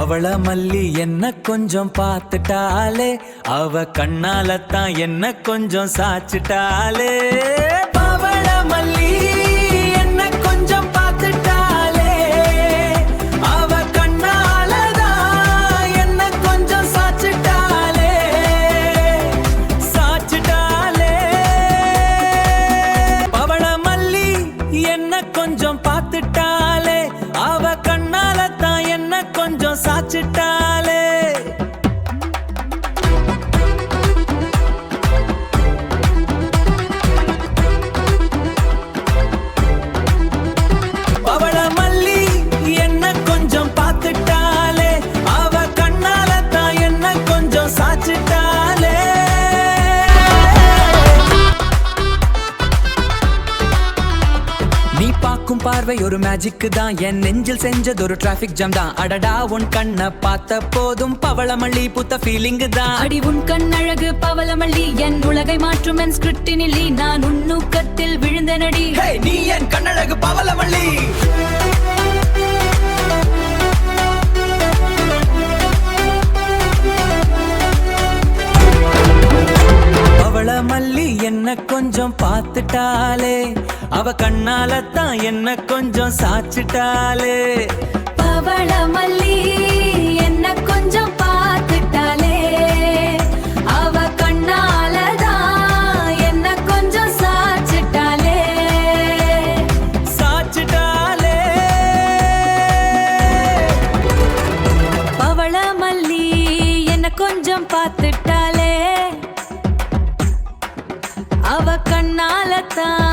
பவள மல்லி என்ன கொஞ்சம் பார்த்துட்டாலே, அவ கண்ணாலத்தான் என்ன கொஞ்சம் சாச்சிட்டாலே. பவள மல்லி என்ன கொஞ்சம் பார்த்துட்டாலே, அவ கண்ணாலதான் என்ன கொஞ்சம் சாச்சிட்டாலே. சாச்சிட்டாலே பவள மல்லி என்ன கொஞ்சம் பார்த்துட்டாலே, அவ கண்ணாலத்தான் என்ன கொஞ்சம் சாச்சிட்டாலே. பவள மல்லி என்ன கொஞ்சம் பார்த்துட்டாலே, அவ கண்ணாலத்தான் என்ன கொஞ்சம் சாச்சிட்டாலே. நீ பார்க்கும் பார்வை ஒரு மேஜிக் தான், என் நெஞ்சில் செஞ்சது ஒரு டிராபிக் ஜாம் தான். அடடா உன் கண்ண பார்த்த போதும் பவளமல்லி பூத்த ஃபீலிங் தான். அடி உன் கண் அழகு பவளமல்லி, என் உலகை மாற்றும் என் ஸ்கிரிப்டினில் நான் உன் நூக்கத்தில் விழுந்தனடி. நீ என் கண்ணழகு பவளமல்லி. பவளமல்லி என்ன கொஞ்சம் பார்த்துட்டாலே, அவ கண்ணாலத்தான் என்ன கொஞ்சம் சாச்சிட்டாலே. பவளமல்லி என்ன கொஞ்சம் பார்த்துட்டாலே, அவ கண்ணாலதான் என்ன கொஞ்சம் சாச்சிட்டாலே. சாச்சிட்டாலே பவளமல்லி என்ன கொஞ்சம் பார்த்துட்டாலே, அவ கண்ணாலத்தான்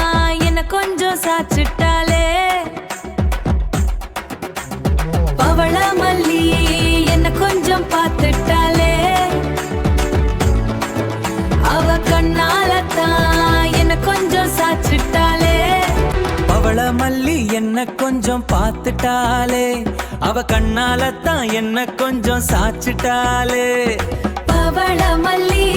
என்ன கொஞ்சம் சாச்சிட்டாலே. பவளமல்லி என்ன கொஞ்சம் பார்த்துட்டாலே, அவ கண்ணாலத்தான் என்ன கொஞ்சம் சாச்சிட்டாலே. பவளமல்லி என்ன கொஞ்சம் பார்த்துட்டாலே, அவ கண்ணாலத்தான் என்ன கொஞ்சம் சாச்சிட்டாலே. பவளமல்லி